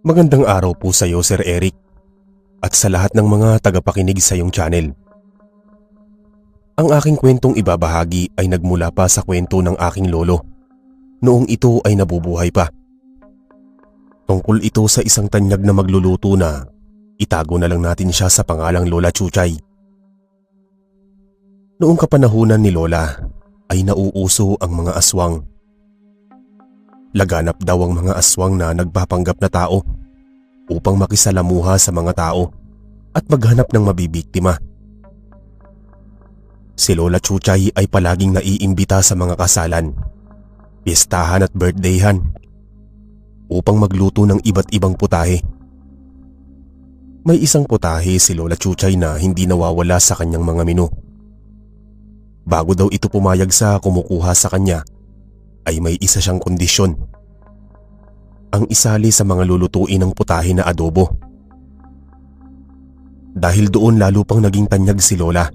Magandang araw po sa iyo, Sir Eric, at sa lahat ng mga tagapakinig sa iyong channel. Ang aking kwentong ibabahagi ay nagmula pa sa kwento ng aking lolo noong ito ay nabubuhay pa. Tungkol ito sa isang tanyag na magluluto na itago na lang natin siya sa pangalang Lola Chuchay. Noong kapanahunan ni Lola ay nauuso ang mga aswang. Laganap daw ang mga aswang na nagpapanggap na tao upang makisalamuha sa mga tao at maghanap ng mabibiktima. Si Lola Chuchay ay palaging naiimbita sa mga kasalan, piyestahan at birthdayhan upang magluto ng iba't ibang putahe. May isang putahe si Lola Chuchay na hindi nawawala sa kanyang mga menu. Bago daw ito pumayag sa kumukuha sa kanya, ay may isa siyang kondisyon. Ang isali sa mga lulutuin ng putahe na adobo. Dahil doon lalo pang naging tanyag si Lola.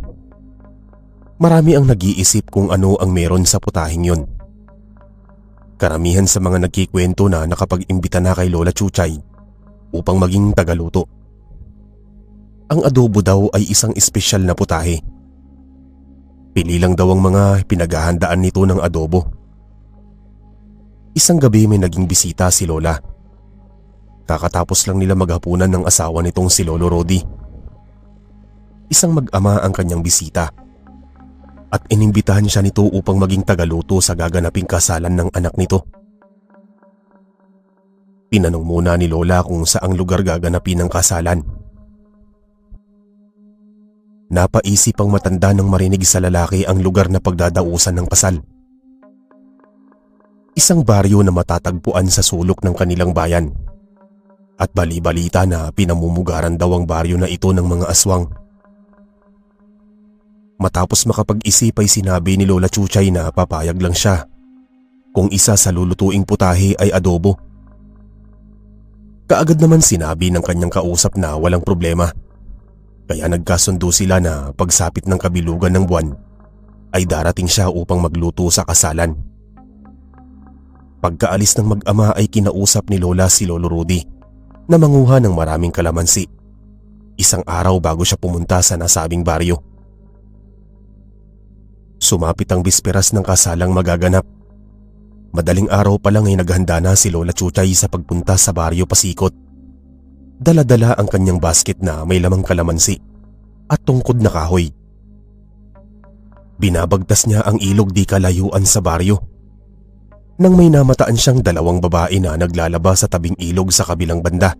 Marami ang nag-iisip kung ano ang meron sa putaheng yun. Karamihan sa mga nagkikwento na nakapag-imbita na kay Lola Chuchay upang maging tagaluto. Ang adobo daw ay isang espesyal na putahe. Pili lang daw ang mga pinaghahandaan nito ng adobo. Isang gabi may naging bisita si Lola. Kakatapos lang nila maghapunan ng asawa nitong si Lolo Rodi. Isang mag-ama ang kanyang bisita at inimbitahan siya nito upang maging tagaluto sa gaganaping kasalan ng anak nito. Tinanong muna ni Lola kung saang lugar gaganapin ang kasalan. Napaisip ang matanda nang marinig sa lalaki ang lugar na pagdadausan ng kasal. Isang baryo na matatagpuan sa sulok ng kanilang bayan. At bali-balita na pinamumugaran daw ang baryo na ito ng mga aswang. Matapos makapag-isip ay sinabi ni Lola Chuchay na papayag lang siya kung isa sa lulutuing putahe ay adobo. Kaagad naman sinabi ng kanyang kausap na walang problema. Kaya nagkasundo sila na pagsapit ng kabilugan ng buwan ay darating siya upang magluto sa kasalan. Pagkaalis ng mag-ama ay kinausap ni Lola si Lolo Rudy na manguha ng maraming kalamansi. Isang araw bago siya pumunta sa nasabing baryo. Sumapit ang bisperas ng kasalang magaganap. Madaling araw pa lang ay naghanda na si Lola Chuchay sa pagpunta sa baryo pasikot. Dala-dala ang kanyang basket na may lamang kalamansi at tungkod na kahoy. Binabagtas niya ang ilog di kalayuan sa baryo nang may namataan siyang dalawang babae na naglalaba sa tabing ilog sa kabilang banda.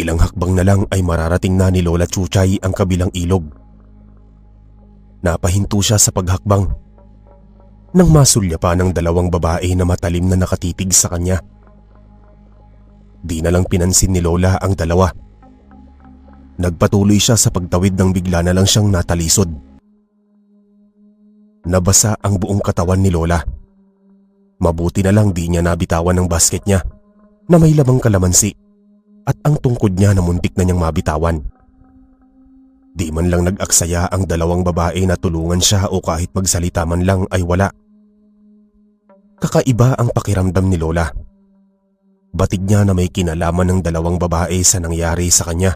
Ilang hakbang na lang ay mararating na ni Lola Chuchay ang kabilang ilog. Napahinto siya sa paghakbang nang masulya pa ng dalawang babae na matalim na nakatitig sa kanya. Di na lang pinansin ni Lola ang dalawa. Nagpatuloy siya sa pagtawid nang bigla na lang siyang natalisod. Nabasa ang buong katawan ni Lola. Mabuti na lang di niya nabitawan ang basket niya na may lamang kalamansi at ang tungkod niya na muntik na niyang mabitawan. Di man lang nag-aksaya ang dalawang babae na tulungan siya o kahit magsalita man lang ay wala. Kakaiba ang pakiramdam ni Lola. Batig niya na may kinalaman ng dalawang babae sa nangyari sa kanya.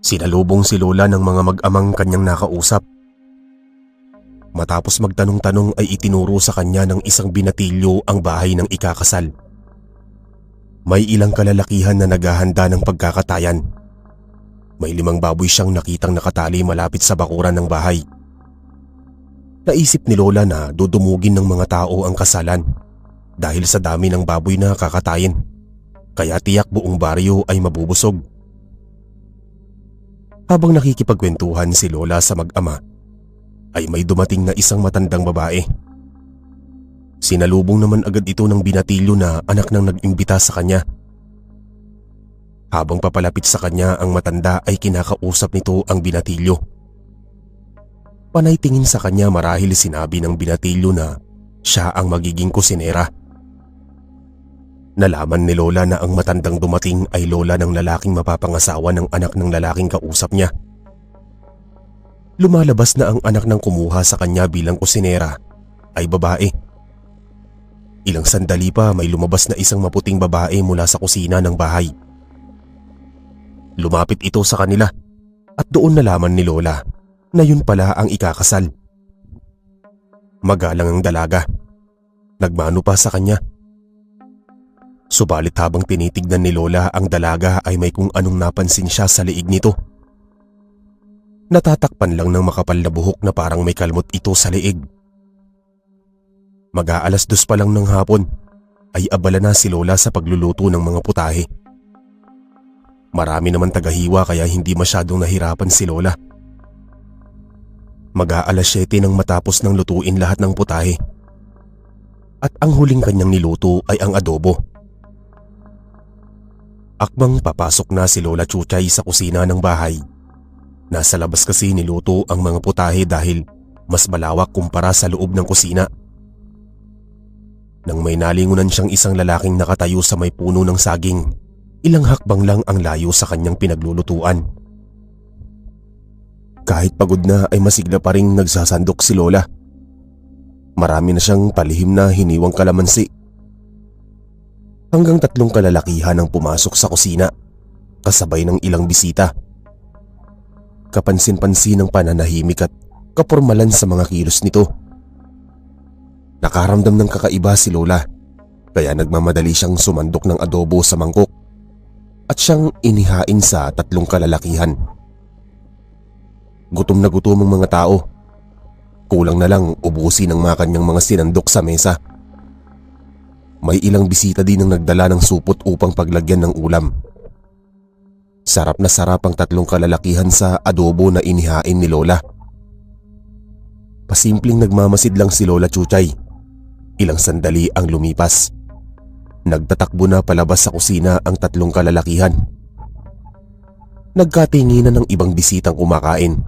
Sinalubong si Lola ng mga mag-amang kanyang nakausap. Matapos magtanong-tanong ay itinuro sa kanya ng isang binatilyo ang bahay ng ikakasal. May ilang kalalakihan na naghahanda ng pagkakatayan. May 5 baboy siyang nakitang nakatali malapit sa bakuran ng bahay. Naisip ni Lola na dudumugin ng mga tao ang kasalan dahil sa dami ng baboy na kakatayin. Kaya tiyak buong baryo ay mabubusog. Habang nakikipagkwentuhan si Lola sa mag-ama, ay may dumating na isang matandang babae. Sinalubong naman agad ito ng binatilyo na anak ng nag-imbita sa kanya. Habang papalapit sa kanya ang matanda ay kinakausap nito ang binatilyo. Panay tingin sa kanya marahil sinabi ng binatilyo na siya ang magiging kusinera. Nalaman ni Lola na ang matandang dumating ay lola ng lalaking mapapangasawa ng anak ng lalaking kausap niya. Lumalabas na ang anak ng kumuha sa kanya bilang kusinera ay babae. Ilang sandali pa may lumabas na isang maputing babae mula sa kusina ng bahay. Lumapit ito sa kanila at doon nalaman ni Lola na yun pala ang ikakasal. Magalang ang dalaga. Nagmano pa sa kanya. Subalit habang tinitignan ni Lola ang dalaga ay may kung anong napansin siya sa liig nito. Natatakpan lang ng makapal na buhok na parang may kalmot ito sa liig. Mag-aalas 2 pa lang ng hapon ay abala na si Lola sa pagluluto ng mga putahe. Marami naman tagahiwa kaya hindi masyadong nahirapan si Lola. Mag-aalas 7 nang matapos ng lutuin lahat ng putahe. At ang huling kanyang niluto ay ang adobo. Akmang papasok na si Lola Chuchay sa kusina ng bahay. Nasa labas kasi niluto ang mga putahe dahil mas malawak kumpara sa loob ng kusina. Nang may nalingunan siyang isang lalaking nakatayo sa may puno ng saging, ilang hakbang lang ang layo sa kanyang pinaglulutuan. Kahit pagod na ay masigla pa ring nagsasandok si Lola. Marami na siyang palihim na hiniwang kalamansi. Hanggang 3 kalalakihan ang pumasok sa kusina, kasabay ng ilang bisita. Kapansin-pansin ng pananahimik at kapormalan sa mga kilos nito. Nakaramdam ng kakaiba si Lola, kaya nagmamadali siyang sumandok ng adobo sa mangkok at siyang inihain sa 3 kalalakihan. Gutom na gutom ang mga tao. Kulang na lang ubusin ang mga kanyang mga sinandok sa mesa. May ilang bisita din ang nagdala ng supot upang paglagyan ng ulam. Sarap na sarap ang 3 kalalakihan sa adobo na inihain ni Lola. Pasimpleng nagmamasid lang si Lola Chuchay. Ilang sandali ang lumipas. Nagtatakbo na palabas sa kusina ang 3 kalalakihan. Nagkatinginan ng ibang bisitang kumakain.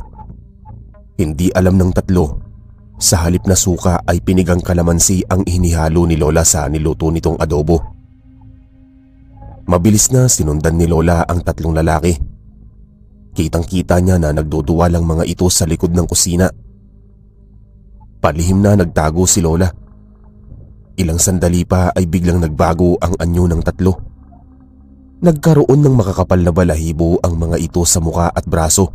Hindi alam ng 3, sa halip na suka ay pinigang kalamansi ang inihalo ni Lola sa niluto nitong adobo. Mabilis na sinundan ni Lola ang 3 lalaki. Kitang-kita niya na nagduduwal ang mga ito sa likod ng kusina. Palihim na nagtago si Lola. Ilang sandali pa ay biglang nagbago ang anyo ng 3. Nagkaroon ng makakapal na balahibo ang mga ito sa muka at braso.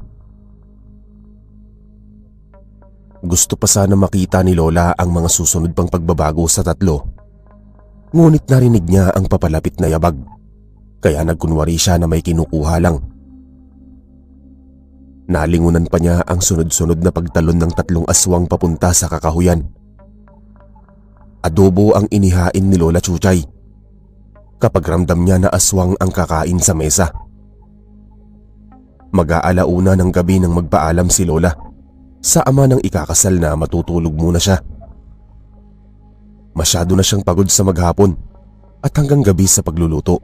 Gusto pa sana makita ni Lola ang mga susunod pang pagbabago sa 3. Ngunit narinig niya ang papalapit na yabag, kaya nagkunwari siya na may kinukuha lang. Nalingunan pa niya ang sunod-sunod na pagtalon ng 3 aswang papunta sa kakahuyan. Adobo ang inihain ni Lola Chuchay. Kapag ramdam niya na aswang ang kakain sa mesa. Mag-aalauna ng gabi nang magpaalam si Lola sa ama ng ikakasal na matutulog muna siya. Masyado na siyang pagod sa maghapon at hanggang gabi sa pagluluto.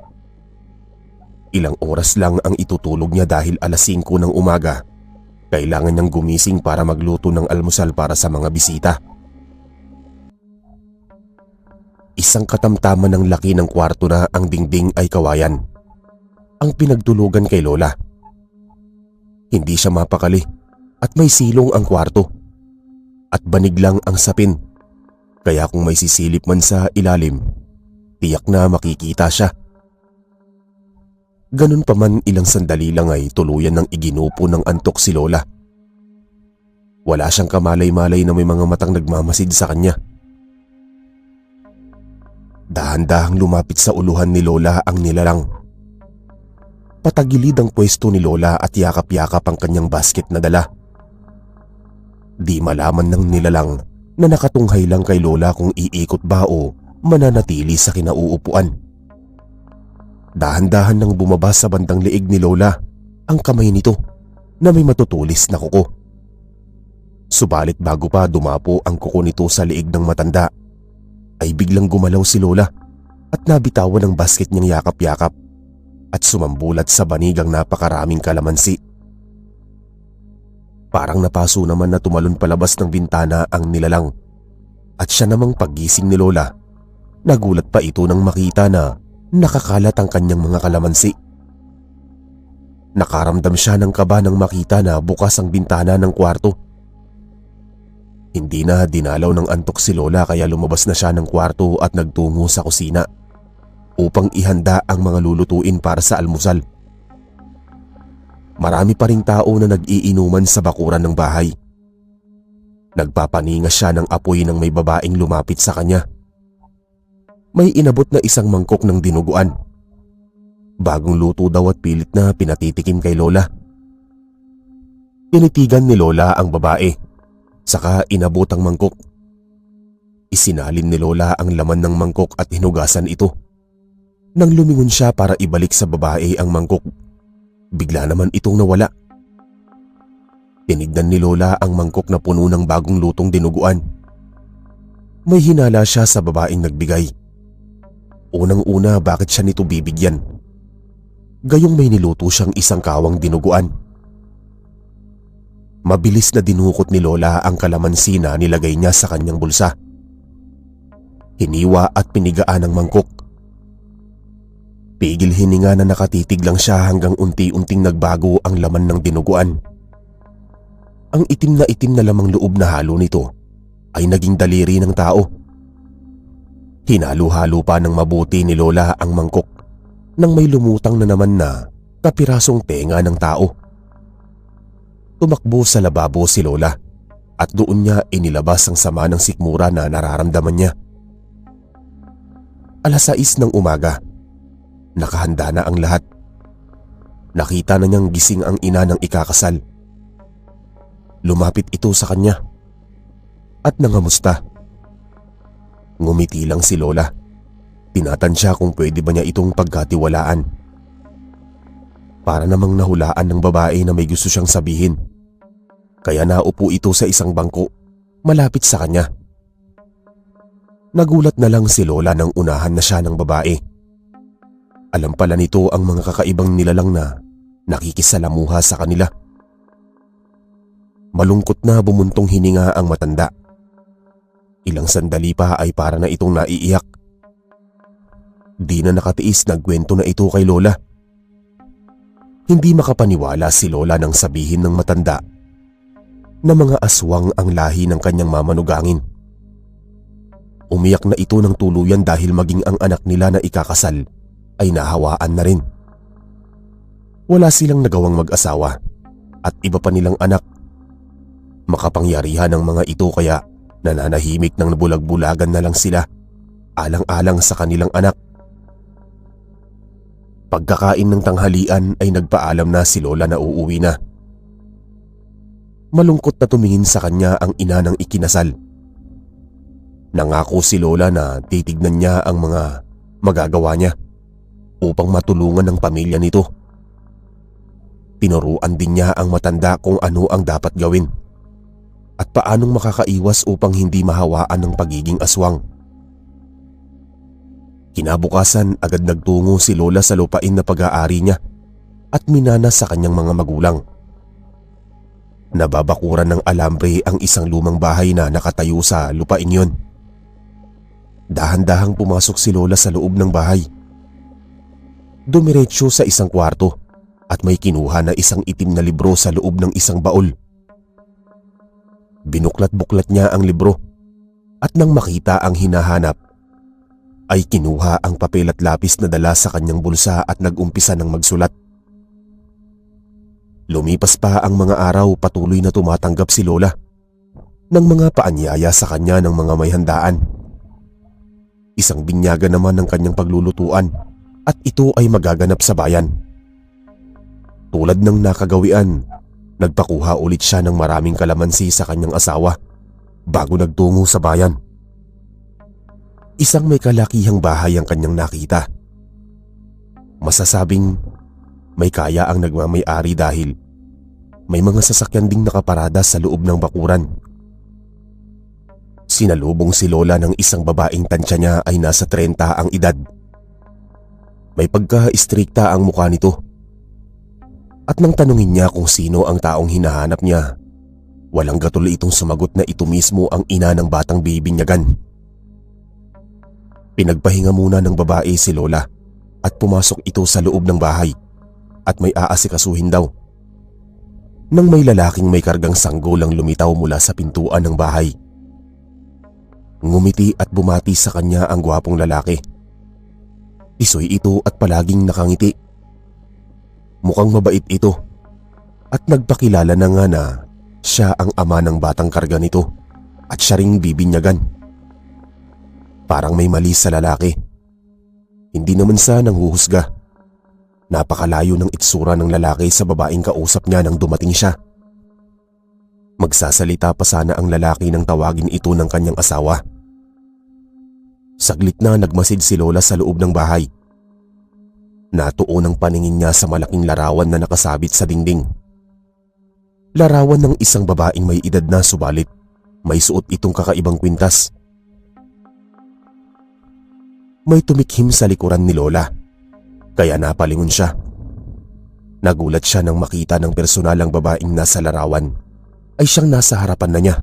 Ilang oras lang ang itutulog niya dahil alas 5 ng umaga. Kailangan niyang gumising para magluto ng almusal para sa mga bisita. Isang katamtaman ng laki ng kwarto na ang dingding ay kawayan. Ang pinagtulugan kay Lola. Hindi siya mapakali at may silong ang kwarto. At banig lang ang sapin. Kaya kung may sisilip man sa ilalim, tiyak na makikita siya. Ganun pa man ilang sandali lang ay tuluyan ng iginupo ng antok si Lola. Wala siyang kamalay-malay na may mga matang nagmamasid sa kanya. Dahan-dahang lumapit sa uluhan ni Lola ang nilalang. Patagilid ang pwesto ni Lola at yakap-yakap ang kanyang basket na dala. Di malaman ng nilalang na nakatunghay lang kay Lola kung iikot ba o mananatili sa kinauupuan. Dahan-dahan nang bumaba sa bandang leeg ni Lola ang kamay nito na may matutulis na kuko. Subalit bago pa dumapo ang kuko nito sa leeg ng matanda, ay biglang gumalaw si Lola at nabitawan ang basket niyang yakap-yakap at sumambulat sa banigang napakaraming kalamansi. Parang napaso naman na tumalon palabas ng bintana ang nilalang at siya namang paggising ni Lola, nagulat pa ito nang makita na nakakalat ang kanyang mga kalamansi. Nakaramdam siya ng kaba nang makita na bukas ang bintana ng kwarto. Hindi na dinalaw ng antok si Lola kaya lumabas na siya ng kwarto at nagtungo sa kusina upang ihanda ang mga lulutuin para sa almusal. Marami pa ring tao na nag-iinuman sa bakuran ng bahay. Nagpapaninga siya ng apoy ng may babaeng lumapit sa kanya. May inabot na isang mangkok ng dinuguan. Bagong luto daw at pilit na pinatitikim kay Lola. Tinitigan ni Lola ang babae, saka inabot ang mangkok. Isinalin ni Lola ang laman ng mangkok at hinugasan ito. Nang lumingon siya para ibalik sa babae ang mangkok, bigla naman itong nawala. Tinignan ni Lola ang mangkok na puno ng bagong lutong dinuguan. May hinala siya sa babaeng nagbigay. Unang-una, bakit siya nito bibigyan? Gayong may niluto siyang isang kawang dinuguan. Mabilis na dinukot ni Lola ang kalamansi na nilagay niya sa kanyang bulsa. Hiniwa at pinigaan ang mangkok. Pigil hininga na nakatitig lang siya hanggang unti-unting nagbago ang laman ng dinuguan. Ang itim na lamang loob na halo nito ay naging daliri ng tao. Hinalo-halo pa ng mabuti ni Lola ang mangkok nang may lumutang na naman na kapirasong tenga ng tao. Tumakbo sa lababo si Lola at doon niya inilabas ang sama ng sikmura na nararamdaman niya. 6:00 ng umaga. Nakahanda na ang lahat. Nakita na niyang gising ang ina ng ikakasal. Lumapit ito sa kanya at nangamusta. Ngumiti lang si Lola. Tinatansya kung pwede ba niya itong pagkatiwalaan. Para namang nahulaan ng babae na may gusto siyang sabihin. Kaya naupo ito sa isang bangko malapit sa kanya. Nagulat na lang si Lola nang unahan na siya ng babae. Alam pala nito ang mga kakaibang nilalang na nakikisalamuha sa kanila. Malungkot na bumuntong hininga ang matanda. Ilang sandali pa ay para na itong naiiyak. Di na nakatiis, nagkwento na ito kay Lola. Hindi makapaniwala si Lola nang sabihin ng matanda na mga aswang ang lahi ng kanyang mamanugangin. Umiyak na ito ng tuluyan dahil maging ang anak nila na ikakasal ay nahawaan na rin. Wala silang nagawang mag-asawa at iba pa nilang anak. Makapangyarihan ng mga ito kaya nananahimik ng bulag-bulagan na lang sila alang-alang sa kanilang anak. Pagkakain ng tanghalian ay nagpaalam na si Lola na uuwi na. Malungkot na tumingin sa kanya ang ina ng ikinasal. Nangako si Lola na titignan niya ang mga magagawa niya upang matulungan ang pamilya nito. Tinuruan din niya ang matanda kung ano ang dapat gawin at paanong makakaiwas upang hindi mahawaan ng pagiging aswang. Kinabukasan, agad nagtungo si Lola sa lupain na pag-aari niya at minana sa kanyang mga magulang. Nababakuran ng alambre ang isang lumang bahay na nakatayo sa lupain yon. Dahan-dahang pumasok si Lola sa loob ng bahay. Dumiretso sa isang kwarto at may kinuha na isang itim na libro sa loob ng isang baul. Binuklat-buklat niya ang libro at nang makita ang hinahanap, ay kinuha ang papel at lapis na dala sa kanyang bulsa at nag-umpisa ng magsulat. Lumipas pa ang mga araw, patuloy na tumatanggap si Lola ng mga paanyaya sa kanya ng mga may handaan. Isang binyaga naman ng kanyang paglulutuan at ito ay magaganap sa bayan. Tulad ng nakagawian, nagpakuha ulit siya ng maraming kalamansi sa kanyang asawa bago nagtungo sa bayan. Isang may kalakihang bahay ang kanyang nakita. Masasabing may kaya ang nagmamay-ari dahil may mga sasakyan ding nakaparada sa loob ng bakuran. Sinalubong si Lola ng isang babaeng tansya niya ay nasa 30 ang edad. May pagka-istrikta ang mukha nito. At nang tanungin niya kung sino ang taong hinahanap niya, walang gatol itong sumagot na ito mismo ang ina ng batang bibinyagan. Pinagpahinga muna ng babae si Lola at pumasok ito sa loob ng bahay at may aasikasuhin daw. Nang may lalaking may kargang sanggol ang lumitaw mula sa pintuan ng bahay, Ngumiti at bumati sa kanya ang gwapong lalaki. Tisoy ito at palaging nakangiti. Mukhang mabait ito at nagpakilala na nga na siya ang ama ng batang karga nito at siya ring bibinyagan. Parang may mali sa lalaki. Hindi naman sa nanghuhusga. Napakalayo ng itsura ng lalaki sa babaeng kausap niya nang dumating siya. Magsasalita pa sana ang lalaki nang tawagin ito ng kanyang asawa. Saglit na nagmasid si Lola sa loob ng bahay. Natuon ang paningin niya sa malaking larawan na nakasabit sa dingding. Larawan ng isang babaeng may edad na subalit may suot itong kakaibang kwintas. May tumikhim sa likuran ni Lola, kaya napalingon siya. Nagulat siya nang makita ng personalang babaeng nasa larawan ay siyang nasa harapan na niya.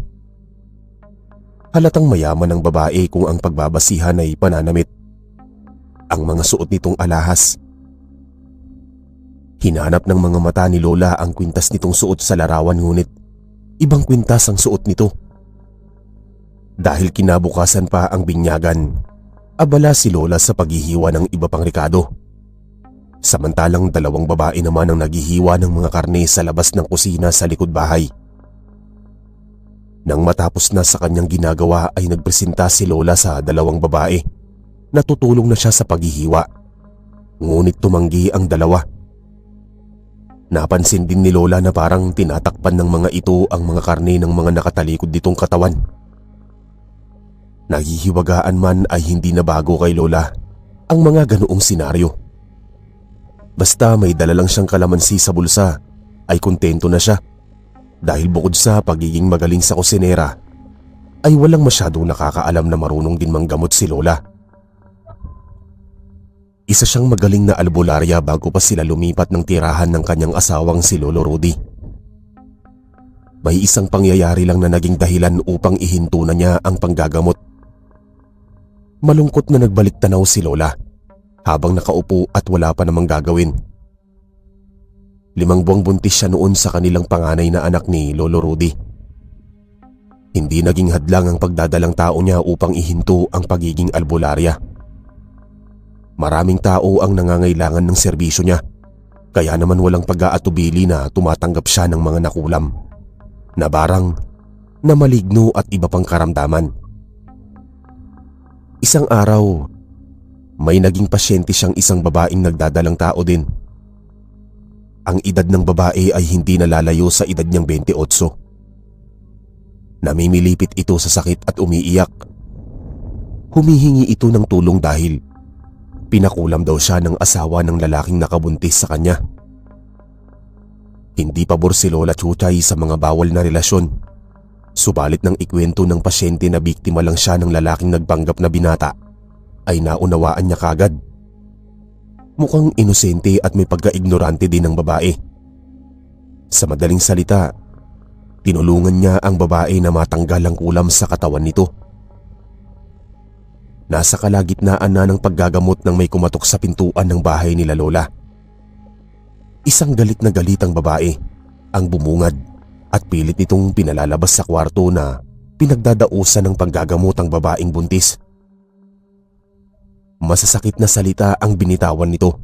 Halatang mayaman ng babae kung ang pagbabasihan ay pananamit. Ang mga suot nitong alahas. Hinanap ng mga mata ni Lola ang kwintas nitong suot sa larawan ngunit ibang kwintas ang suot nito. Dahil kinabukasan pa ang binyagan, abala si Lola sa paghihiwa ng iba pang rekado. Samantalang dalawang babae naman ang naghihiwa ng mga karne sa labas ng kusina sa likod bahay. Nang matapos na sa kanyang ginagawa ay nagpresenta si Lola sa dalawang babae na tutulong na siya sa paghihiwa. Ngunit tumanggi ang dalawa. Napansin din ni Lola na parang tinatakpan ng mga ito ang mga karne ng mga nakatalikod ditong katawan. Nahihiwagaan man ay hindi na bago kay Lola ang mga ganoong senaryo. Basta may dala lang siyang kalamansi sa bulsa ay kontento na siya. Dahil bukod sa pagiging magaling sa kusinera, ay walang masyadong nakakaalam na marunong din manggamot si Lola. Isa siyang magaling na albularya bago pa sila lumipat ng tirahan ng kanyang asawang si Lolo Rudy. May isang pangyayari lang na naging dahilan upang ihinto na niya ang panggagamot. Malungkot na nagbalik tanaw si Lola habang nakaupo at wala pa namang gagawin. 5 buwang buntis siya noon sa kanilang panganay na anak ni Lolo Rudy. Hindi naging hadlang ang pagdadalang tao niya upang ihinto ang pagiging albularya. Maraming tao ang nangangailangan ng serbisyo niya, kaya naman walang pag-aatubili na tumatanggap siya ng mga nakulam, na barang, na maligno at iba pang karamdaman. Isang araw, may naging pasyente siyang isang babaeng nagdadalang tao din. Ang edad ng babae ay hindi nalalayo sa edad niyang 28. Namimilipit ito sa sakit at umiiyak. Humihingi ito ng tulong dahil pinakulam daw siya ng asawa ng lalaking nakabuntis sa kanya. Hindi pabor si Lola Chuchay sa mga bawal na relasyon. Subalit nang ikwento ng pasyente na biktima lang siya ng lalaking nagpanggap na binata, ay naunawaan niya kagad. Mukhang inosente at may pagka-ignorante din ng babae. Sa madaling salita, tinulungan niya ang babae na matanggal ang kulam sa katawan nito. Nasa kalagitnaan na ng paggagamot nang may kumatok sa pintuan ng bahay nila Lola. Isang galit na galit ang babae ang bumungad at pilit nitong pinalalabas sa kwarto na pinagdadausan ng paggagamot ang babaeng buntis. Masasakit na salita ang binitawan nito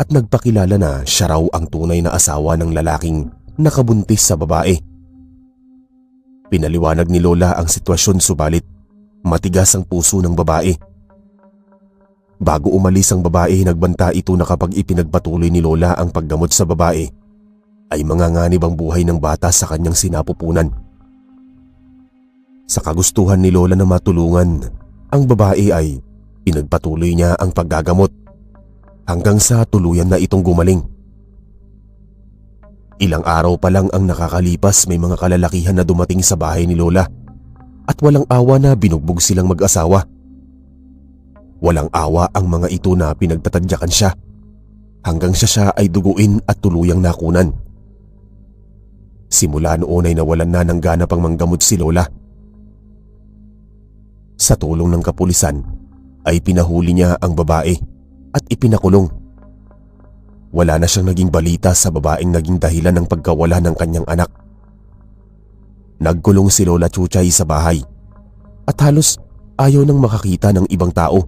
at nagpakilala na siya raw ang tunay na asawa ng lalaking nakabuntis sa babae. Pinaliwanag ni Lola ang sitwasyon subalit matigas ang puso ng babae. Bago umalis ang babae, nagbanta ito na kapag ipinagpatuloy ni Lola ang paggamot sa babae, ay manganganib ang buhay ng bata sa kanyang sinapupunan. Sa kagustuhan ni Lola na matulungan, ang babae ay pinagpatuloy niya ang paggagamot hanggang sa tuluyan na itong gumaling. Ilang araw pa lang ang nakakalipas, may mga kalalakihan na dumating sa bahay ni Lola at walang awa na binugbog silang mag-asawa. Walang awa ang mga ito na pinagtatadyakan siya hanggang siya ay duguin at tuluyang nakunan. Simula noon ay nawalan na ng gana pang manggamot si Lola. Sa tulong ng kapulisan ay pinahuli niya ang babae at ipinakulong. Wala na siyang naging balita sa babaeng naging dahilan ng pagkawala ng kanyang anak. Nagkulong si Lola Chuchay sa bahay at halos ayaw nang makakita ng ibang tao.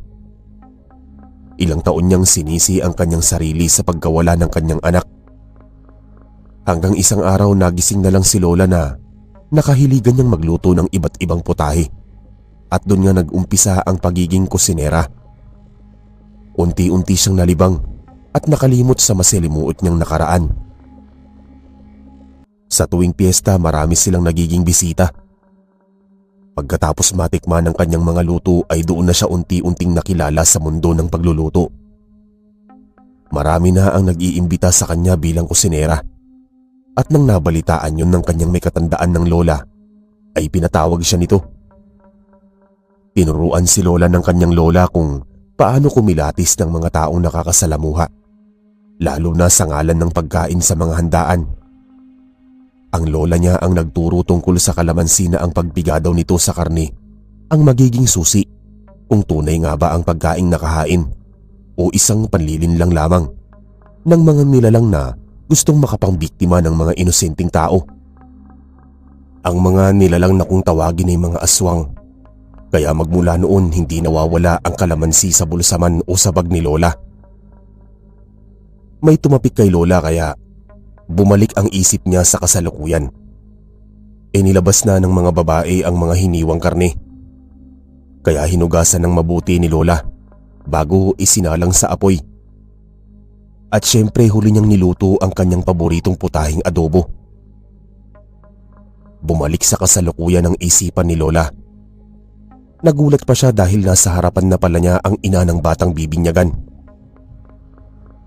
Ilang taon niyang sinisi ang kanyang sarili sa pagkawala ng kanyang anak. Hanggang isang araw nagising na lang si Lola na nakahiligan niyang magluto ng iba't ibang putahe at doon nga nag-umpisa ang pagiging kusinera. Unti-unti siyang nalibang at nakalimot sa masilimuot niyang nakaraan. Sa tuwing piyesta marami silang nagiging bisita. Pagkatapos matikman ng kanyang mga luto ay doon na siya unti-unting nakilala sa mundo ng pagluluto. Marami na ang nag-iimbita sa kanya bilang kusinera. At nang nabalitaan yun ng kanyang may katandaan ng lola, ay pinatawag siya nito. Tinuruan si Lola ng kanyang lola kung paano kumilatis ng mga taong nakakasalamuha, lalo na sa ngalan ng pagkain sa mga handaan. Ang lola niya ang nagturo tungkol sa kalamansi na ang pagbiga daw nito sa karne ang magiging susi kung tunay nga ba ang pagkaing nakahain o isang panlilin lang lamang ng mga nilalang na gustong makapangbiktima ng mga inosenteng tao. Ang mga nilalang na kung tawagin ay mga aswang, kaya magmula noon hindi nawawala ang kalamansi sa bulsaman o sa bag ni Lola. May tumapik kay Lola kaya bumalik ang isip niya sa kasalukuyan. Nilabas na ng mga babae ang mga hiniwang karne. Kaya hinugasan ng mabuti ni Lola bago isinalang sa apoy. At syempre huli niyang niluto ang kanyang paboritong putahing adobo. Bumalik sa kasalukuyan ang isipan ni Lola. Nagulat pa siya dahil nasa harapan na pala niya ang ina ng batang bibinyagan.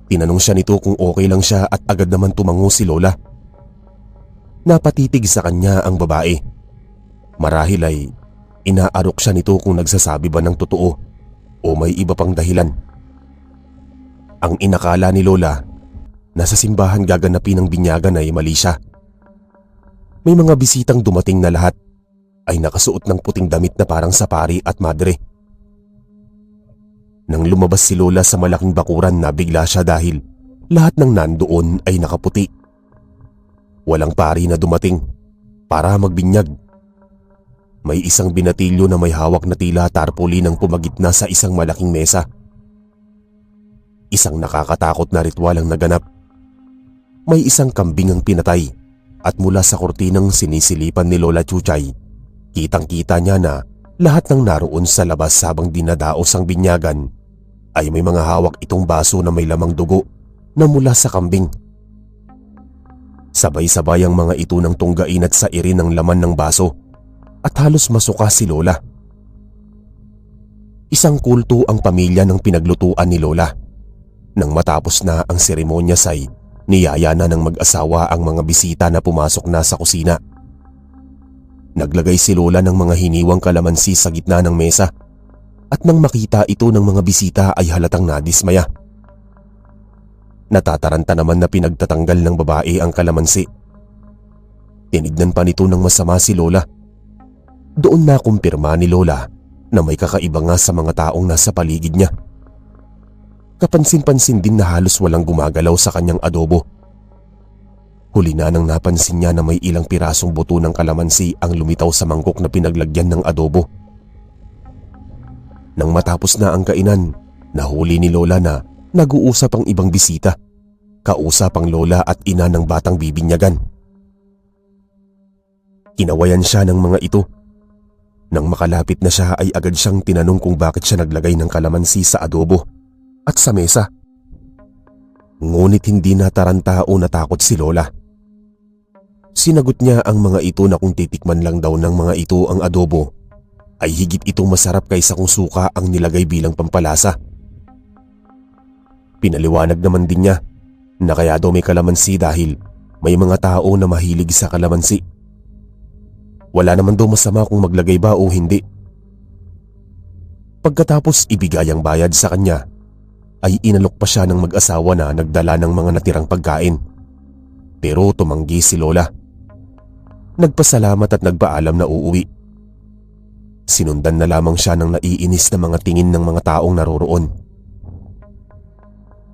Tinanong siya nito kung okay lang siya at agad naman tumango si Lola. Napatitig sa kanya ang babae. Marahil ay inaarok siya nito kung nagsasabi ba ng totoo o may iba pang dahilan. Ang inakala ni Lola na sa simbahan gaganapin ang binyagan ay mali siya. May mga bisitang dumating na lahat ay nakasuot ng puting damit na parang sapari at madre. Nang lumabas si Lola sa malaking bakuran, nabigla siya dahil lahat ng nandoon ay nakaputi. Walang pari na dumating para magbinyag. May isang binatilyo na may hawak na tila tarpaulin ang pumagitna sa isang malaking mesa. Isang nakakatakot na ritual ang naganap. May isang kambing ang pinatay at mula sa kurtinang sinisilipan ni Lola Chuchay, kitang-kita niya na lahat ng naroon sa labas habang dinadaos ang binyagan ay may mga hawak itong baso na may lamang dugo na mula sa kambing. Sabay-sabay ang mga ito ng tunggain at sairin ng laman ng baso at halos masuka si Lola. Isang kulto ang pamilya ng pinaglutuan ni Lola. Nang matapos na ang seremonya ay niyaya na ng mag-asawa ang mga bisita na pumasok na sa kusina. Naglagay si Lola ng mga hiniwang kalamansi sa gitna ng mesa at nang makita ito ng mga bisita ay halatang nadismaya. Natataranta naman na pinagtatanggal ng babae ang kalamansi. Tinignan pa nito ng masama si Lola. Doon na kumpirma ni Lola na may kakaiba nga sa mga taong nasa paligid niya. Kapansin-pansin din na halos walang gumagalaw sa kanyang adobo. Huli na nang napansin niya na may ilang pirasong buto ng kalamansi ang lumitaw sa mangkok na pinaglagyan ng adobo. Nang matapos na ang kainan, nahuli ni Lola na nag-uusap ang ibang bisita, kausap ang lola at ina ng batang bibinyagan. Kinawayan siya ng mga ito. Nang makalapit na siya ay agad siyang tinanong kung bakit siya naglagay ng kalamansi sa adobo at sa mesa. Ngunit hindi nataranta o natakot si Lola. Sinagot niya ang mga ito na kung titikman lang daw ng mga ito ang adobo ay higit itong masarap kaysa kung suka ang nilagay bilang pampalasa. Pinaliwanag naman din niya na kaya daw may kalamansi dahil may mga tao na mahilig sa kalamansi. Wala naman daw masama kung maglagay ba o hindi. Pagkatapos ibigay ang bayad sa kanya, ay inalok pa siya ng mag-asawa na nagdala ng mga natirang pagkain. Pero tumanggi si Lola. Nagpasalamat at nagpaalam na uuwi. Sinundan na lamang siya ng naiinis na mga tingin ng mga taong naroroon.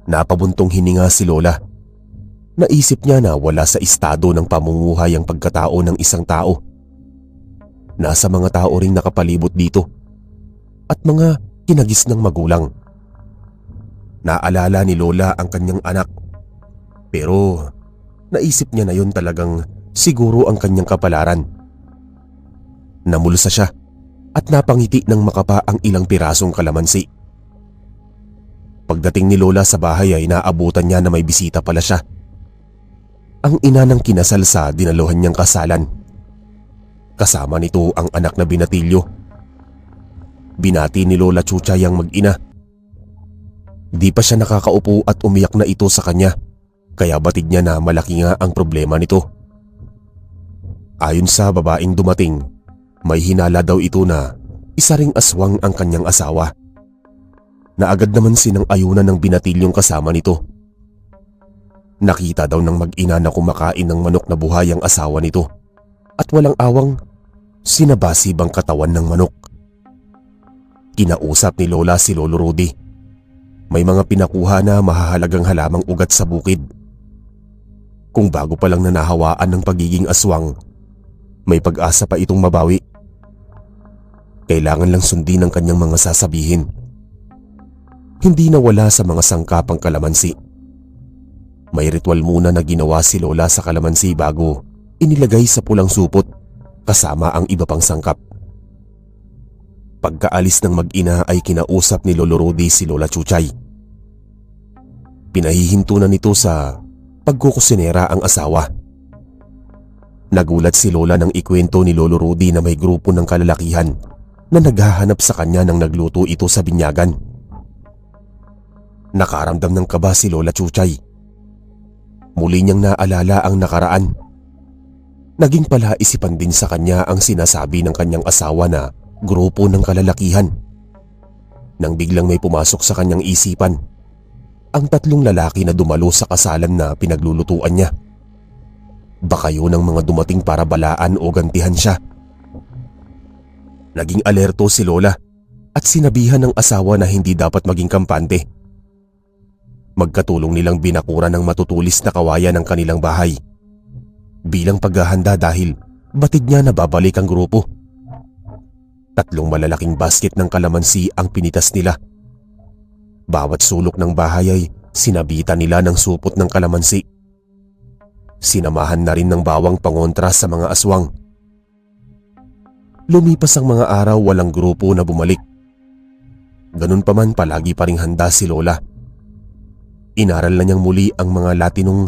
Napabuntong hininga si Lola. Naisip niya na wala sa estado ng pamumuhay ang pagkatao ng isang tao. Nasa mga tao ring nakapalibot dito. at mga kinagis ng magulang. Naalala ni Lola ang kanyang anak, pero naisip niya na yun talagang siguro ang kanyang kapalaran. Namulsa siya at napangiti ng makapa ang ilang pirasong kalamansi. Pagdating ni Lola sa bahay ay naabutan niya na may bisita pala siya. Ang ina ng kinasal sa dinaluhan niyang kasalan. Kasama nito ang anak na binatilyo. Binati ni Lola Chuchay ang mag-ina. Di pa siya nakakaupo at umiyak na ito sa kanya, kaya batid niya na malaki nga ang problema nito. Ayon sa babaeng dumating, may hinala daw ito na isa ring aswang ang kanyang asawa. Na agad naman sinang-ayunan ng binatilyong kasama nito. Nakita daw ng mag-ina na kumakain ng manok na buhay ang asawa nito at walang awang sinabasib ang katawan ng manok. Kinausap ni Lola si Lolo Rudy. May mga pinakuha na mahahalagang halamang ugat sa bukid. Kung bago pa lang nanahawaan ng pagiging aswang, may pag-asa pa itong mabawi. Kailangan lang sundin ang kanyang mga sasabihin. Hindi nawala sa mga sangkapang kalamansi. May ritual muna na ginawa si Lola sa kalamansi bago inilagay sa pulang supot kasama ang iba pang sangkap. Pagkaalis ng mag-ina ay kinausap ni Lolo Rudy si Lola Chuchay. Pinahihinto na nito sa pagkukusinera ang asawa. Nagulat si Lola nang ikwento ni Lolo Rudy na may grupo ng kalalakihan na naghahanap sa kanya nang nagluto ito sa binyagan. Nakaramdam ng kaba si Lola Chuchay. Muli niyang naalala ang nakaraan. Naging palaisipan din sa kanya ang sinasabi ng kanyang asawa na grupo ng kalalakihan. Nang biglang may pumasok sa kanyang isipan, ang 3 lalaki na dumalo sa kasalan na pinaglulutuan niya. Baka yun ang mga dumating para balaan o gantihan siya. Naging alerto si Lola at sinabihan ng asawa na hindi dapat maging kampante. Magkatulong nilang binakuran ng matutulis na kawayan ng kanilang bahay bilang paghahanda dahil batid niya na babalik ang grupo. 3 malalaking basket ng kalamansi ang pinitas nila. Bawat sulok ng bahay ay sinabitan nila ng supot ng kalamansi. Sinamahan na rin ng bawang pangontra sa mga aswang. Lumipas ang mga araw, walang grupo na bumalik. Ganun pa man, palagi pa ring handa si Lola. Inaral na niyang muli ang mga Latinong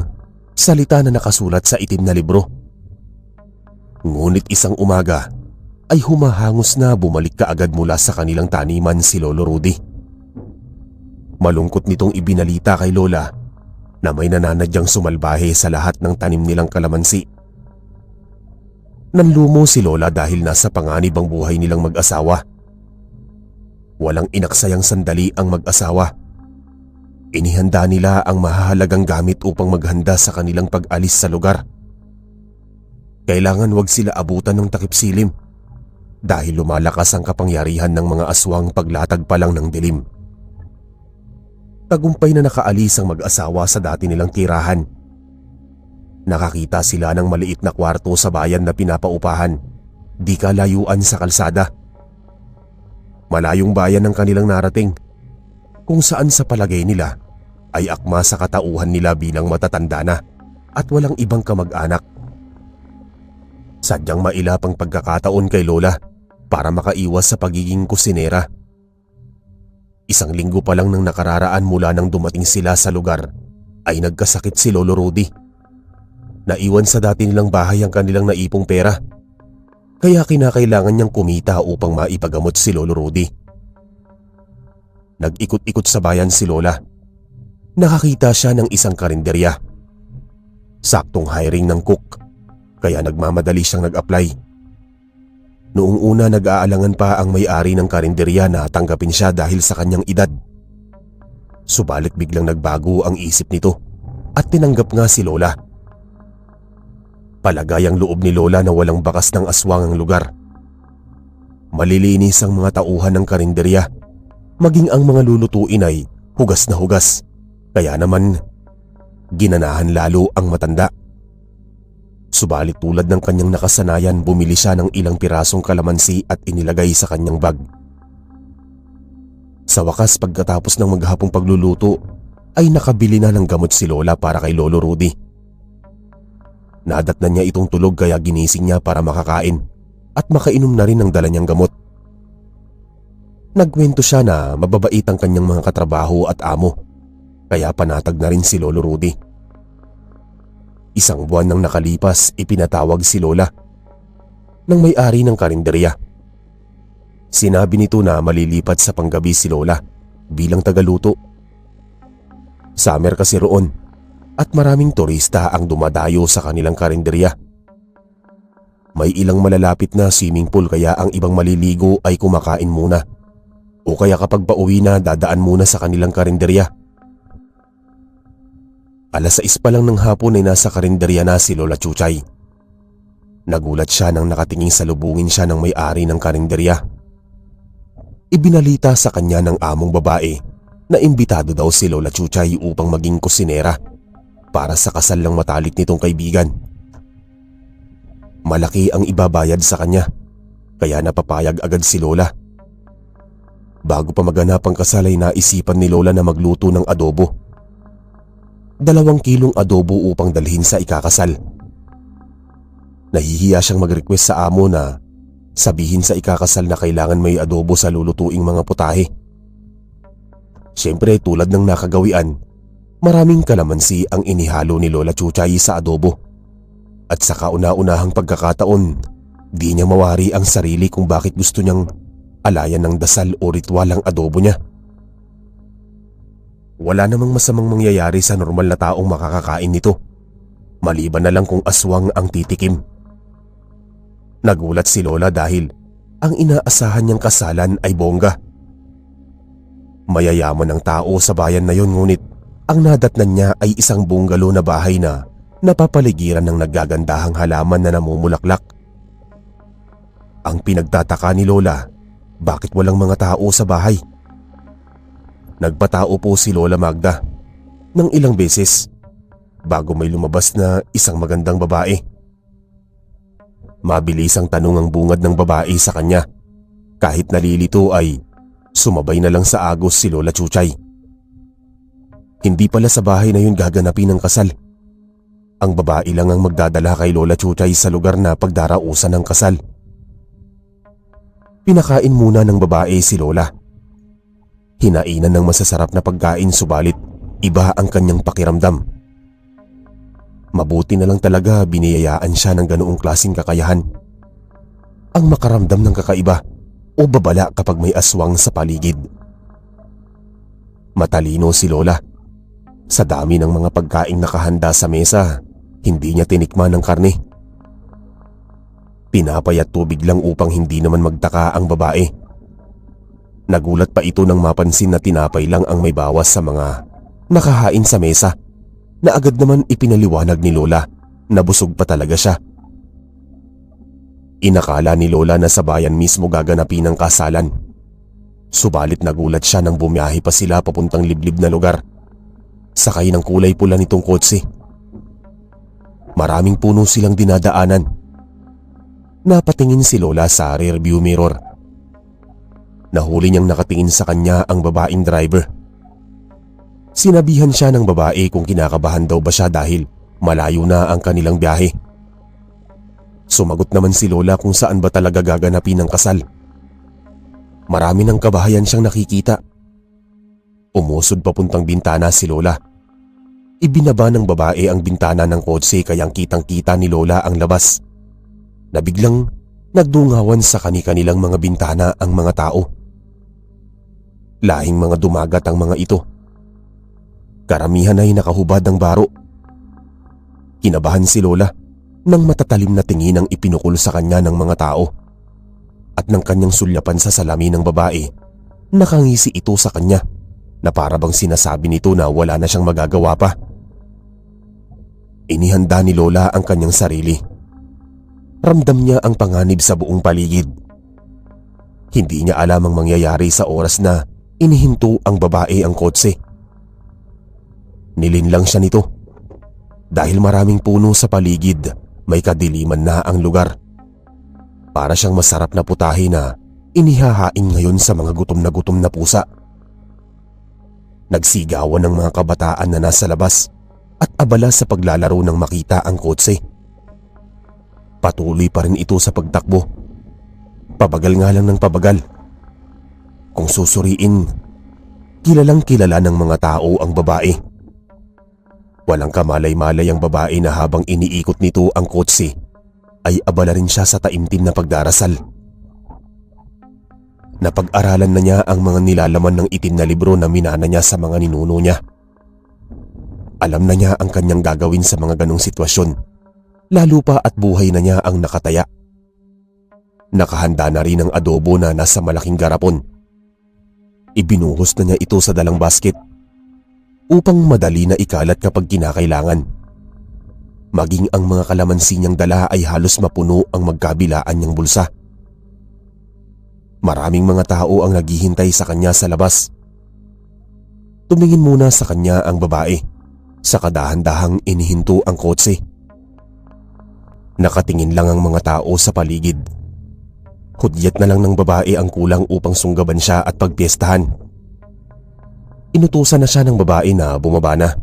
salita na nakasulat sa itim na libro. Ngunit isang umaga ay humahangos na bumalik kaagad mula sa kanilang taniman si Lolo Rudy. Malungkot nitong ibinalita kay Lola na may nananadyang sumalbahe sa lahat ng tanim nilang kalamansi. Nanlumo si Lola dahil nasa panganib ang buhay nilang mag-asawa. Walang inaksayang sandali ang mag-asawa. Inihanda nila ang mahahalagang gamit upang maghanda sa kanilang pag-alis sa lugar. Kailangan wag sila abutan ng takip silim dahil lumalakas ang kapangyarihan ng mga aswang paglatag pa lang ng dilim. Tagumpay na nakaalis ang mag-asawa sa dati nilang tirahan. Nakakita sila ng maliit na kwarto sa bayan na pinapaupahan, di kalayuan sa kalsada. Malayong bayan ang kanilang narating, kung saan sa palagay nila ay akma sa katauhan nila bilang matatanda na at walang ibang kamag-anak. Sadyang mailap ang pagkakataon kay Lola para makaiwas sa pagiging kusinera. 1 linggo pa lang nang nakararaan mula nang dumating sila sa lugar ay nagkasakit si Lolo Rudy. Naiwan sa dati nilang bahay ang kanilang naipong pera, kaya kinakailangan niyang kumita upang maipagamot si Lolo Rudy. Nag-ikot-ikot sa bayan si Lola. Nakakita siya ng isang karinderya. Saktong hiring ng cook, kaya nagmamadali siyang nag-apply. Noong una nag-aalangan pa ang may-ari ng karinderya na tanggapin siya dahil sa kanyang edad. Subalit biglang nagbago ang isip nito at tinanggap nga si Lola. Palagay ang loob ni Lola na walang bakas ng aswang ang lugar. Malilinis ang mga tauhan ng karinderya, maging ang mga lulutuin ay hugas na hugas. Kaya naman, ginanahan lalo ang matanda. Subalit tulad ng kanyang nakasanayan, bumili siya ng ilang pirasong kalamansi at inilagay sa kanyang bag. Sa wakas, pagkatapos ng maghapong pagluluto ay nakabili na ng gamot si Lola para kay Lolo Rudy. Nadatnan niya itong tulog kaya ginising niya para makakain at makainom na rin ng dala niyang gamot. Nagkwento siya na mababait ang kanyang mga katrabaho at amo, kaya panatag na rin si Lolo Rudy. Isang buwan nang nakalipas, ipinatawag si Lola ng may-ari ng karinderya. Sinabi nito na malilipat sa panggabi si Lola bilang tagaluto. Summer kasi roon at maraming turista ang dumadayo sa kanilang karinderya. May ilang malalapit na swimming pool kaya ang ibang maliligo ay kumakain muna o kaya kapag pauwi na dadaan muna sa kanilang karinderya. Alas 6 pa lang ng hapon ay nasa karinderya na si Lola Chuchay. Nagulat siya nang nakatingin sa lubungin siya ng may-ari ng karinderya. Ibinalita sa kanya ng among babae na imbitado daw si Lola Chuchay upang maging kusinera para sa kasal ng matalik nitong kaibigan. Malaki ang ibabayad sa kanya kaya napapayag agad si Lola. Bago pa maganap ang kasal ay naisipan ni Lola na magluto ng adobo. 2 kilong adobo upang dalhin sa ikakasal. Nahihiya siyang mag-request sa amo na sabihin sa ikakasal na kailangan may adobo sa lulutuing mga putahe. Siyempre tulad ng nakagawian, maraming kalamansi ang inihalo ni Lola Chuchay sa adobo. At sa kauna-unahang pagkakataon, di niya mawari ang sarili kung bakit gusto niyang alayan ng dasal o ritual ang adobo niya. Wala namang masamang mangyayari sa normal na taong makakakain nito, maliban na lang kung aswang ang titikim. Nagulat si Lola dahil ang inaasahan niyang kasalan ay bongga. Mayayaman ang tao sa bayan na yon, ngunit ang nadatnan niya ay isang bungalow na bahay na napapaligiran ng naggagandahang halaman na namumulaklak. Ang pinagtataka ni Lola, bakit walang mga tao sa bahay? Nagpatao po si Lola Magda ng ilang beses bago may lumabas na isang magandang babae. Mabilis ang tanong ang bungad ng babae sa kanya. Kahit nalilito ay sumabay na lang sa agos si Lola Chuchay. Hindi pala sa bahay na yun gaganapin ang kasal. Ang babae lang ang magdadala kay Lola Chuchay sa lugar na pagdarausan ng kasal. Pinakain muna ng babae si Lola. Hinainan ng masasarap na pagkain subalit iba ang kanyang pakiramdam. Mabuti na lang talaga biniyayaan siya ng ganoong klaseng kakayahan. Ang makaramdam ng kakaiba o babala kapag may aswang sa paligid. Matalino si Lola. Sa dami ng mga pagkaing nakahanda sa mesa, hindi niya tinikman ng karne. Pinapay at tubig lang upang hindi naman magtaka ang babae. Nagulat pa ito nang mapansin na tinapay lang ang may bawas sa mga nakahain sa mesa, na agad naman ipinaliwanag ni Lola na busog pa talaga siya. Inakala ni Lola na sa bayan mismo gaganapin ang kasalan. Subalit nagulat siya nang bumiyahe pa sila papuntang liblib na lugar. Sakay ng kulay pula nitong kotse. Maraming puno silang dinadaanan. Napatingin si Lola sa rearview mirror. Nahuli niyang nakatingin sa kanya ang babaeng driver. Sinabihan siya ng babae kung kinakabahan daw ba siya dahil malayo na ang kanilang biyahe. Sumagot naman si Lola kung saan ba talaga gaganapin ang kasal. Marami ng kabahayan siyang nakikita. Umusod papuntang bintana si Lola. Ibinaba ng babae ang bintana ng kotse kayang kitang-kita ni Lola ang labas. Na biglang nagdungawan sa kani-kanilang mga bintana ang mga tao. Lahing mga dumagat ang mga ito. Karamihan ay nakahubad ng baro. Kinabahan si Lola nang matatalim na tingin ang ipinukol sa kanya ng mga tao. At nang kanyang sulyapan sa salamin ng babae, nakangisi ito sa kanya na para bang sinasabi nito na wala na siyang magagawa pa. Inihanda ni Lola ang kanyang sarili. Ramdam niya ang panganib sa buong paligid. Hindi niya alam ang mangyayari sa oras na inihinto ang babae ang kotse. Nilinlang siya nito. Dahil maraming puno sa paligid, may kadiliman na ang lugar. Para siyang masarap na putahe na inihahain ngayon sa mga gutom na pusa. Nagsigawan ng mga kabataan na nasa labas at abala sa paglalaro nang makita ang kotse. Patuloy pa rin ito sa pagtakbo. Pabagal nga lang ng pabagal. Kung susuriin, kilalang kilala ng mga tao ang babae. Walang kamalay-malay ang babae na habang iniikot nito ang kotse ay abala rin siya sa taimtim na pagdarasal. Napag-aralan na niya ang mga nilalaman ng itim na libro na minana niya sa mga ninuno niya. Alam na niya ang kanyang gagawin sa mga ganong sitwasyon, lalo pa at buhay na niya ang nakataya. Nakahanda na rin ang adobo na nasa malaking garapon. Ibinuhos na niya ito sa dalang basket upang madali na ikalat kapag kinakailangan. Maging ang mga kalamansi niyang dala ay halos mapuno ang magkabilaan niyang bulsa. Maraming mga tao ang naghihintay sa kanya sa labas. Tumingin muna sa kanya ang babae, sa kadahan-dahang inihinto ang kotse. Nakatingin lang ang mga tao sa paligid. Hudyat na lang ng babae ang kulang upang sunggaban siya at pagpiestahan. Inutusan na siya ng babae na bumaba na.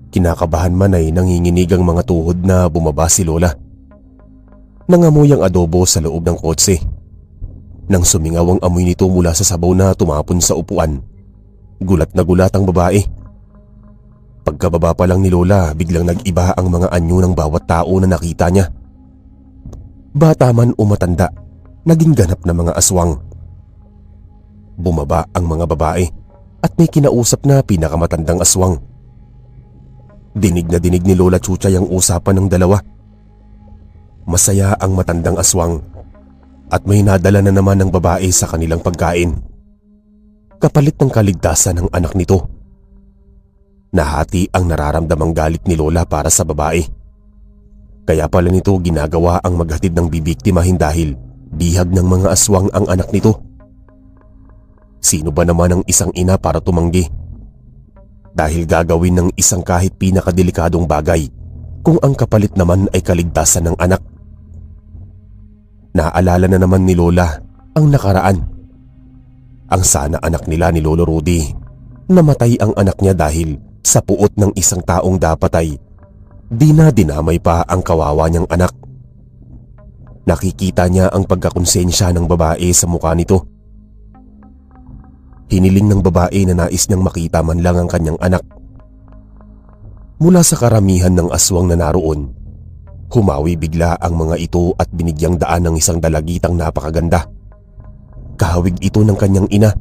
Kinakabahan man ay nanginginig ang mga tuhod na bumaba si Lola. Nangamoy ang adobo sa loob ng kotse. Nang sumingaw ang amoy nito mula sa sabaw na tumapon sa upuan, gulat na gulat ang babae. Pagkababa pa lang ni Lola, biglang nag-iba ang mga anyo ng bawat tao na nakita niya. Bata man o matanda, naging ganap na mga aswang. Bumaba ang mga babae at may kinausap na pinakamatandang aswang. Dinig na dinig ni Lola Chuchay ang usapan ng dalawa. Masaya ang matandang aswang at may nadala na naman ng babae sa kanilang pagkain, kapalit ng kaligtasan ng anak nito. Nahati ang nararamdamang galit ni Lola para sa babae. Kaya pala nito ginagawa ang maghatid ng bibiktimahin dahil bihag ng mga aswang ang anak nito. Sino ba naman ang isang ina para tumanggi? Dahil gagawin ng isang kahit pinakadelikadong bagay kung ang kapalit naman ay kaligtasan ng anak. Naalala na naman ni Lola ang nakaraan. Ang sana anak nila ni Lolo Rudy. Namatay ang anak niya dahil sa puot ng isang taong dapat ay di na dinamay pa ang kawawa niyang anak. Nakikita niya ang pagkakonsensya ng babae sa mukha nito. Hiniling ng babae na nais niyang makita man lang ang kanyang anak. Mula sa karamihan ng aswang na naroon, humawi bigla ang mga ito at binigyang daan ng isang dalagitang napakaganda. Kahawig ito ng kanyang ina.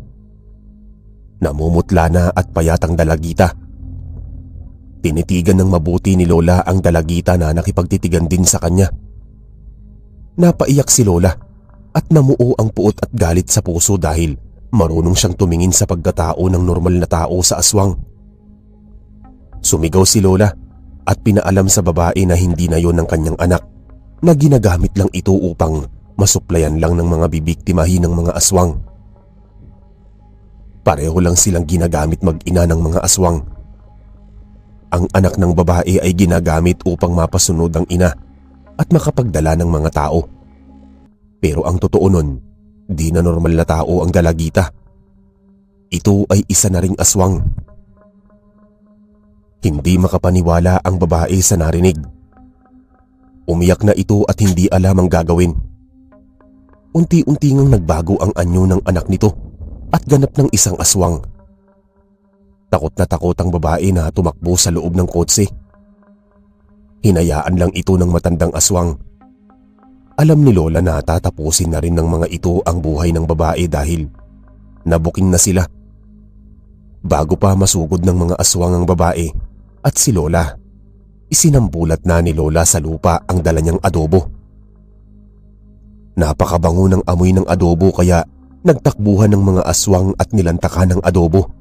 Namumutla na at payat ang dalagita. Tinitigan ng mabuti ni Lola ang dalagita na nakipagtitigan din sa kanya. Napaiyak si Lola at namuo ang puot at galit sa puso dahil marunong siyang tumingin sa pagkatao ng normal na tao sa aswang. Sumigaw si Lola at pinaalam sa babae na hindi na yon ang kanyang anak, na ginagamit lang ito upang masuplayan lang ng mga bibiktimahin ng mga aswang. Pareho lang silang ginagamit mag-ina ng mga aswang. Ang anak ng babae ay ginagamit upang mapasunod ang ina at makapagdala ng mga tao. Pero ang totoo nun, di na normal na tao ang dalagita. Ito ay isa na ring aswang. Hindi makapaniwala ang babae sa narinig. Umiyak na ito at hindi alam ang gagawin. Unti-unti ngang nagbago ang anyo ng anak nito at ganap ng isang aswang. Takot na takot ang babae na tumakbo sa loob ng kotse. Hinayaan lang ito ng matandang aswang. Alam ni Lola na tatapusin na rin ng mga ito ang buhay ng babae dahil nabuking na sila. Bago pa masugod ng mga aswang ang babae at si Lola, isinambulat na ni Lola sa lupa ang dala niyang adobo. Napakabango ng amoy ng adobo kaya nagtakbuhan ng mga aswang at nilantakan ng adobo.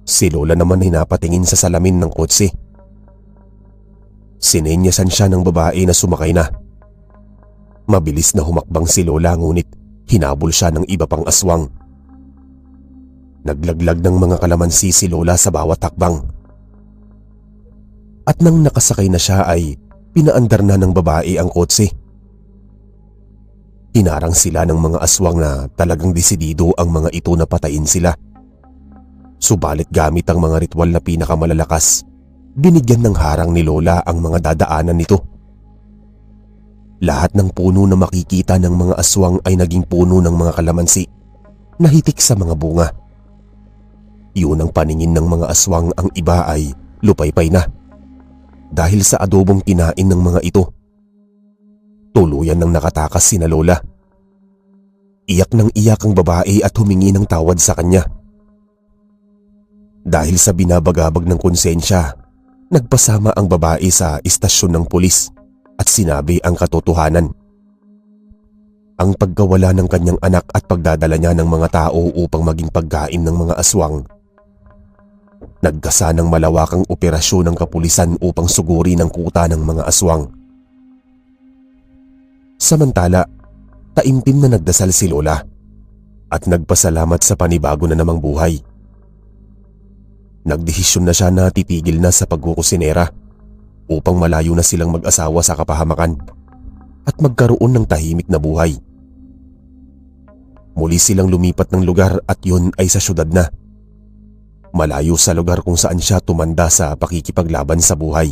Si Lola naman ay napatingin sa salamin ng kotse. Sinenyasan siya ng babae na sumakay na. Mabilis na humakbang si Lola ngunit hinabol siya ng iba pang aswang. Naglaglag ng mga kalamansi si Lola sa bawat takbang. At nang nakasakay na siya ay pinaandar na ng babae ang kotse. Hinarang sila ng mga aswang na talagang desidido ang mga ito na patayin sila Subalit gamit ang mga ritual na pinakamalalakas, binigyan ng harang ni Lola ang mga dadaanan nito. Lahat ng puno na makikita ng mga aswang ay naging puno ng mga kalamansi na hitik sa mga bunga. Yun ang paningin ng mga aswang, ang iba ay lupaypay na dahil sa adobong kinain ng mga ito. Tuluyan ng nakatakas sina Lola. Iyak ng iyak ang babae at humingi ng tawad sa kanya. Dahil sa binabagabag ng konsensya, nagpasama ang babae sa istasyon ng pulis at sinabi ang katotohanan. Ang pagkawala ng kanyang anak at pagdadala niya ng mga tao upang maging pagkain ng mga aswang. Nagkasa ng malawakang operasyon ng kapulisan upang suguri ng kuta ng mga aswang. Samantala, taimtim na nagdasal si Lola at nagpasalamat sa panibago na namang buhay. Nagdesisyon na siya na titigil na sa pagkukusinera upang malayo na silang mag-asawa sa kapahamakan at magkaroon ng tahimik na buhay. Muli silang lumipat ng lugar at yun ay sa syudad na. Malayo sa lugar kung saan siya tumanda sa pakikipaglaban sa buhay.